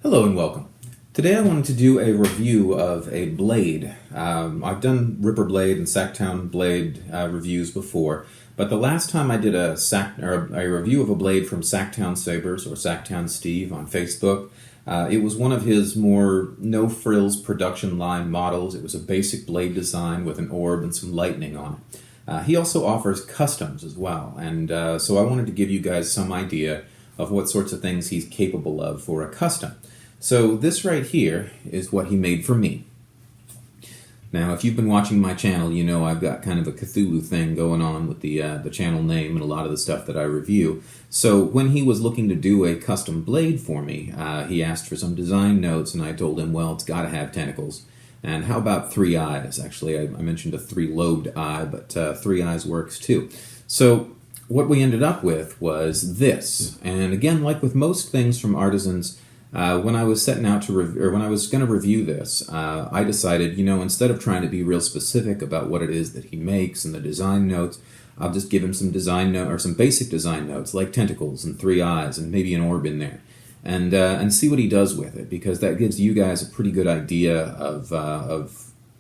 Hello and welcome. Today I wanted to do a review of a blade. I've done Ripper blade and Sactown blade reviews before, but the last time I did a review of a blade from Sactown Sabers or Sactown Steve on Facebook, it was one of his more no-frills production line models. It was a basic blade design with an orb and some lightning on it. He also offers customs as well, and so I wanted to give you guys some idea of what sorts of things he's capable of for a custom. So this right here is what he made for me. Now, if you've been watching my channel, you know I've got kind of a Cthulhu thing going on with the channel name and a lot of the stuff that I review. So when he was looking to do a custom blade for me, he asked for some design notes, and I told him, well, it's got to have tentacles. And how about 3 eyes? Actually, I mentioned a 3-lobed eye, but 3 eyes works too. So what we ended up with was this. And again, like with most things from artisans, when I was setting out to when I was going to review this, I decided, instead of trying to be real specific about what it is that he makes and the design notes, I'll just give him some design note or some basic design notes like tentacles and 3 eyes and maybe an orb in there, and see what he does with it, because that gives you guys a pretty good idea of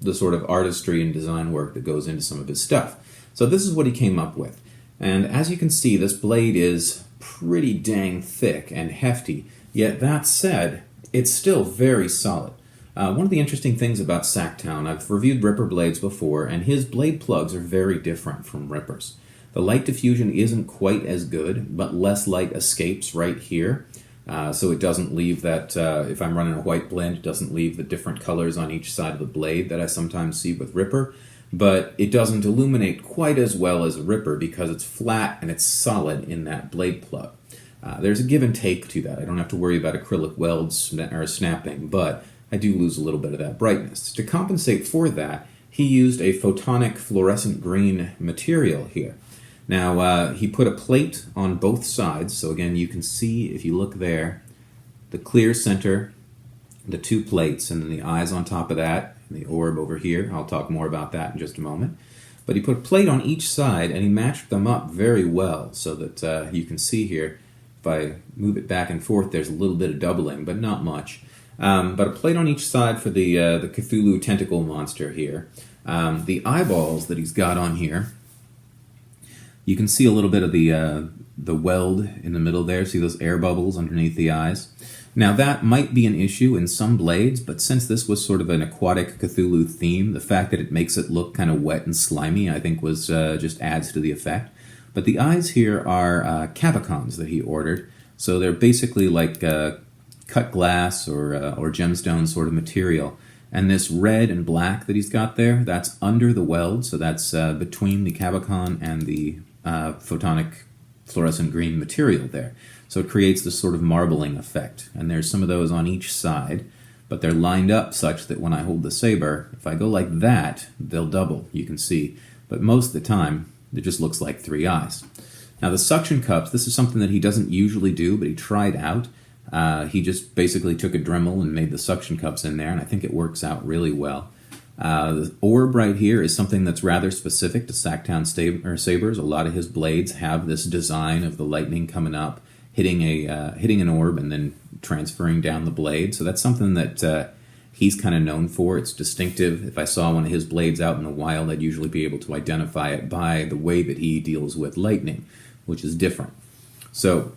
the sort of artistry and design work that goes into some of his stuff. So this is what he came up with. And as you can see, this blade is pretty dang thick and hefty, yet that said, it's still very solid. One of the interesting things about Sactown, I've reviewed Ripper blades before, and his blade plugs are very different from Ripper's. The light diffusion isn't quite as good, but less light escapes right here, so it doesn't leave that, if I'm running a white blend, it doesn't leave the different colors on each side of the blade that I sometimes see with Ripper. But it doesn't illuminate quite as well as a Ripper because it's flat and it's solid in that blade plug. There's a give and take to that. I don't have to worry about acrylic welds or snapping, but I do lose a little bit of that brightness. To compensate for that, he used a photonic fluorescent green material here. Now, he put a plate on both sides, so again, you can see, if you look there, the clear center, the 2 plates, and then the eyes on top of that, and the orb over here. I'll talk more about that in just a moment. But he put a plate on each side, and he matched them up very well, so that you can see here, if I move it back and forth, there's a little bit of doubling, but not much. But a plate on each side for the Cthulhu tentacle monster here. The eyeballs that he's got on here, you can see a little bit of the weld in the middle there. See those air bubbles underneath the eyes? Now that might be an issue in some blades, but since this was sort of an aquatic Cthulhu theme, the fact that it makes it look kind of wet and slimy, I think was just adds to the effect. But the eyes here are cabicons that he ordered, so they're basically like cut glass or gemstone sort of material. And this red and black that he's got there, that's under the weld, so that's between the cabicon and the photonic fluorescent green material there. So it creates this sort of marbling effect. And there's some of those on each side, but they're lined up such that when I hold the saber, if I go like that, they'll double, you can see. But most of the time, it just looks like 3 eyes. Now the suction cups, this is something that he doesn't usually do, but he tried out. He just basically took a Dremel and made the suction cups in there, and I think it works out really well. The orb right here is something that's rather specific to Sactown Sabers. A lot of his blades have this design of the lightning coming up, hitting an orb, and then transferring down the blade. So that's something that he's kind of known for. It's distinctive. If I saw one of his blades out in the wild, I'd usually be able to identify it by the way that he deals with lightning, which is different. So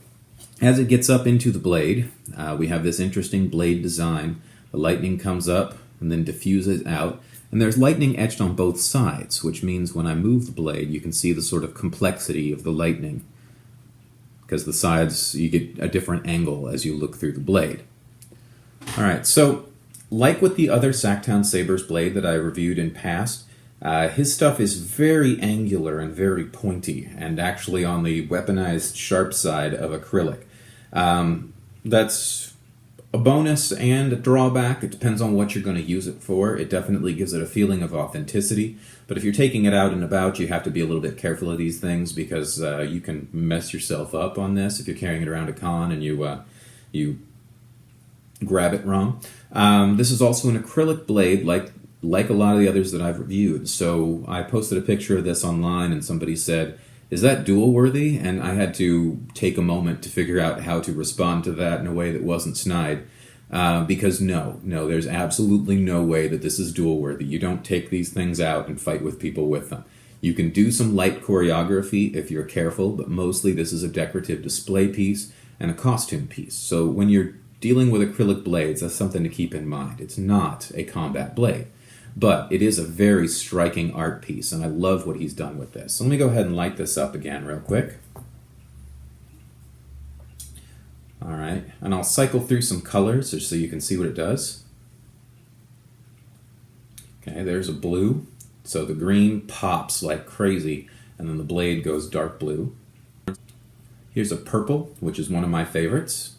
as it gets up into the blade, we have this interesting blade design. The lightning comes up and then diffuses out. And there's lightning etched on both sides, which means when I move the blade, you can see the sort of complexity of the lightning, because the sides, you get a different angle as you look through the blade. All right, so like with the other Sactown Sabers blade that I reviewed in past, his stuff is very angular and very pointy, and actually on the weaponized sharp side of acrylic. That's a bonus and a drawback. It depends on what you're going to use it for. It definitely gives it a feeling of authenticity, but if you're taking it out and about, you have to be a little bit careful of these things, because you can mess yourself up on this if you're carrying it around a con and you grab it wrong. This is also an acrylic blade, like a lot of the others that I've reviewed. So I posted a picture of this online, and somebody said, is that dual worthy? And I had to take a moment to figure out how to respond to that in a way that wasn't snide. Because no, there's absolutely no way that this is duel worthy. You don't take these things out and fight with people with them. You can do some light choreography if you're careful, but mostly this is a decorative display piece and a costume piece. So when you're dealing with acrylic blades, that's something to keep in mind. It's not a combat blade, but it is a very striking art piece, and I love what he's done with this. So let me go ahead and light this up again real quick. All right, and I'll cycle through some colors just so you can see what it does. Okay, there's a blue. So the green pops like crazy, and then the blade goes dark blue. Here's a purple, which is one of my favorites.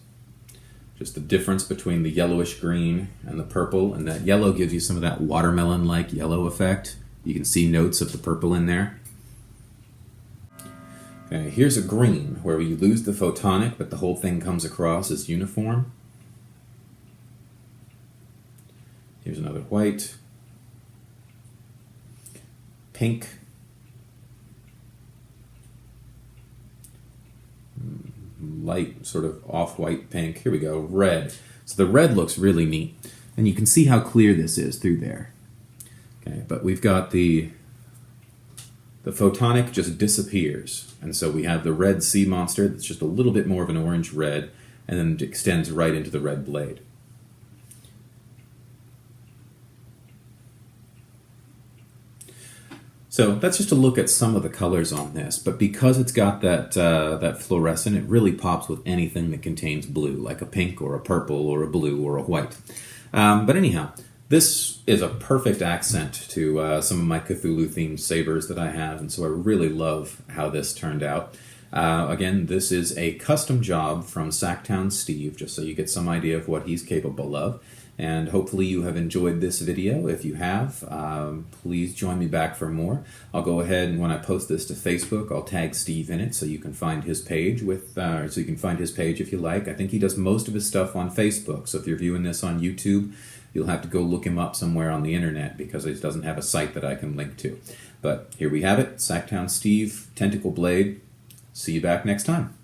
Just the difference between the yellowish green and the purple, and that yellow gives you some of that watermelon-like yellow effect. You can see notes of the purple in there. Okay, here's a green, where you lose the photonic, but the whole thing comes across as uniform. Here's another white. Pink. Light, sort of off-white pink. Here we go, red. So the red looks really neat, and you can see how clear this is through there. Okay, but we've got the photonic just disappears, and so we have the red sea monster that's just a little bit more of an orange red, and then it extends right into the red blade. So that's just a look at some of the colors on this, but because it's got that fluorescent, it really pops with anything that contains blue, like a pink or a purple or a blue or a white. But anyhow, this is a perfect accent to some of my Cthulhu-themed sabers that I have, and so I really love how this turned out. Again, this is a custom job from Sactown Steve, just so you get some idea of what he's capable of. And hopefully you have enjoyed this video. If you have, please join me back for more. I'll go ahead and when I post this to Facebook, I'll tag Steve in it so you can find his page if you like. I think he does most of his stuff on Facebook. So if you're viewing this on YouTube, you'll have to go look him up somewhere on the internet because he doesn't have a site that I can link to. But here we have it, Sactown Steve, Tentacle Blade. See you back next time.